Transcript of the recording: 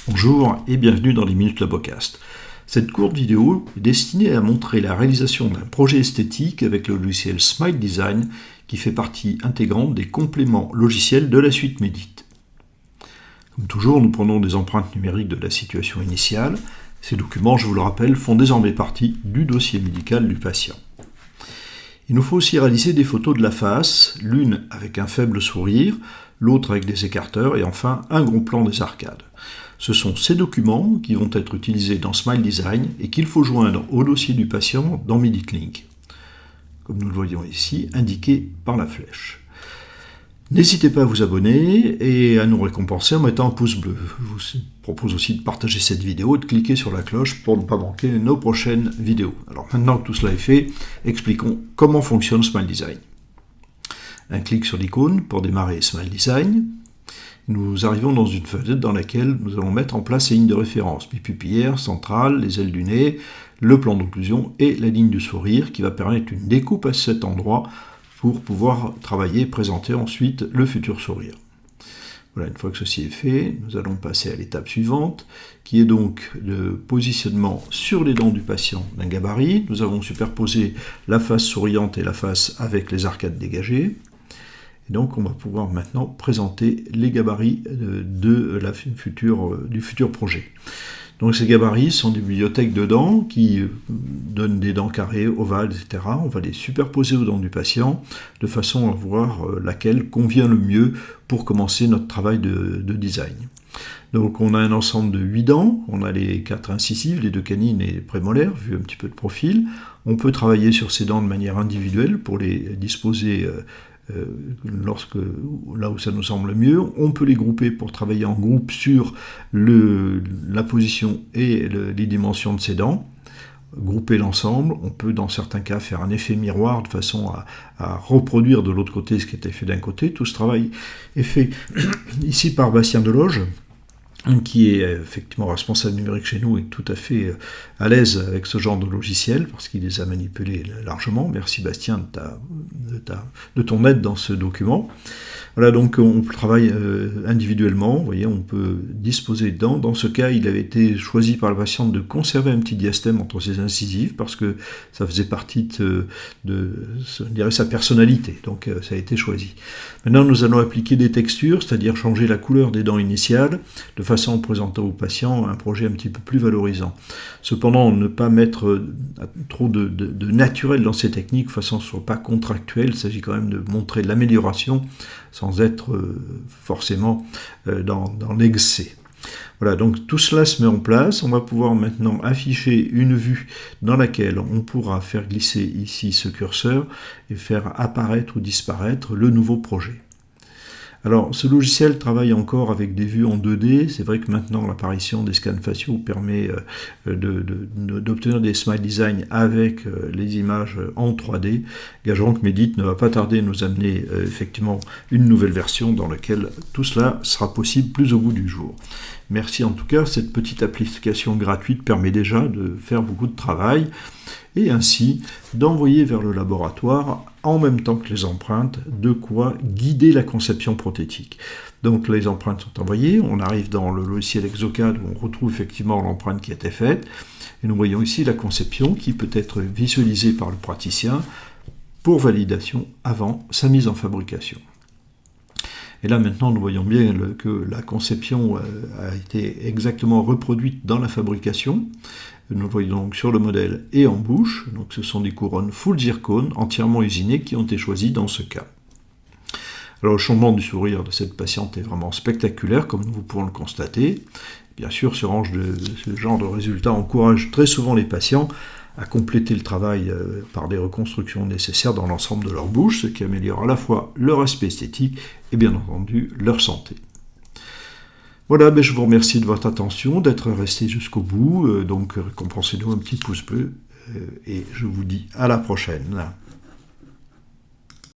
Bonjour et bienvenue dans les Minutes Labocast. Cette courte vidéo est destinée à montrer la réalisation d'un projet esthétique avec le logiciel Smile Design qui fait partie intégrante des compléments logiciels de la suite Medit. Comme toujours, nous prenons des empreintes numériques de la situation initiale. Ces documents, je vous le rappelle, font désormais partie du dossier médical du patient. Il nous faut aussi réaliser des photos de la face, l'une avec un faible sourire, l'autre avec des écarteurs et enfin un gros plan des arcades. Ce sont ces documents qui vont être utilisés dans Smile Design et qu'il faut joindre au dossier du patient dans MeditLink, comme nous le voyons ici, indiqué par la flèche. N'hésitez pas à vous abonner et à nous récompenser en mettant un pouce bleu. Je vous propose aussi de partager cette vidéo et de cliquer sur la cloche pour ne pas manquer nos prochaines vidéos. Alors maintenant que tout cela est fait, expliquons comment fonctionne Smile Design. Un clic sur l'icône pour démarrer Smile Design. Nous arrivons dans une fenêtre dans laquelle nous allons mettre en place les lignes de référence, bipupillaire, centrale, les ailes du nez, le plan d'occlusion et la ligne du sourire qui va permettre une découpe à cet endroit pour pouvoir travailler et présenter ensuite le futur sourire. Voilà, une fois que ceci est fait, nous allons passer à l'étape suivante, qui est donc le positionnement sur les dents du patient d'un gabarit. Nous avons superposé la face souriante et la face avec les arcades dégagées. Et donc on va pouvoir maintenant présenter les gabarits du futur projet. Donc ces gabarits sont des bibliothèques de dents qui donnent des dents carrées, ovales, etc. On va les superposer aux dents du patient de façon à voir laquelle convient le mieux pour commencer notre travail de design. Donc on a un ensemble de 8 dents, on a les 4 incisives, les 2 canines et les prémolaires, vu un petit peu de profil. On peut travailler sur ces dents de manière individuelle pour les disposer là où ça nous semble mieux. On peut les grouper pour travailler en groupe sur la position et les dimensions de ces dents, grouper l'ensemble. On peut dans certains cas faire un effet miroir de façon à reproduire de l'autre côté ce qui était fait d'un côté. Tout ce travail est fait ici par Bastien Deloge, qui est effectivement responsable numérique chez nous et tout à fait à l'aise avec ce genre de logiciel, parce qu'il les a manipulés largement. Merci Bastien de ton aide dans ce document. Voilà, donc on travaille individuellement, vous voyez, on peut disposer dedans. Dans ce cas, il avait été choisi par le patient de conserver un petit diastème entre ses incisives, parce que ça faisait partie de sa personnalité, donc ça a été choisi. Maintenant, nous allons appliquer des textures, c'est-à-dire changer la couleur des dents initiales, de façon à présenter au patient un projet un petit peu plus valorisant. Cependant, ne pas mettre trop de naturel dans ces techniques, de façon à ce ne soit pas contractuel. Il s'agit quand même de montrer de l'amélioration, sans être forcément dans l'excès. Voilà, donc tout cela se met en place. On va pouvoir maintenant afficher une vue dans laquelle on pourra faire glisser ici ce curseur et faire apparaître ou disparaître le nouveau projet. Alors, ce logiciel travaille encore avec des vues en 2D. C'est vrai que maintenant, l'apparition des scans faciaux permet d'obtenir des Smile Design avec les images en 3D. Gageons que Medit ne va pas tarder à nous amener effectivement une nouvelle version dans laquelle tout cela sera possible plus au bout du jour. Merci en tout cas, cette petite application gratuite permet déjà de faire beaucoup de travail et ainsi d'envoyer vers le laboratoire en même temps que les empreintes, de quoi guider la conception prothétique. Donc les empreintes sont envoyées, on arrive dans le logiciel Exocad où on retrouve effectivement l'empreinte qui a été faite, et nous voyons ici la conception qui peut être visualisée par le praticien pour validation avant sa mise en fabrication. Et là maintenant nous voyons bien que la conception a été exactement reproduite dans la fabrication. Nous le voyons donc sur le modèle et en bouche. Donc ce sont des couronnes full zircone entièrement usinées qui ont été choisies dans ce cas. Alors le changement du sourire de cette patiente est vraiment spectaculaire, comme nous pouvons le constater. Bien sûr, ce genre de résultats encourage très souvent les patients à compléter le travail par des reconstructions nécessaires dans l'ensemble de leur bouche, ce qui améliore à la fois leur aspect esthétique et bien entendu leur santé. Voilà, je vous remercie de votre attention, d'être resté jusqu'au bout, donc récompensez-nous un petit pouce bleu, et je vous dis à la prochaine.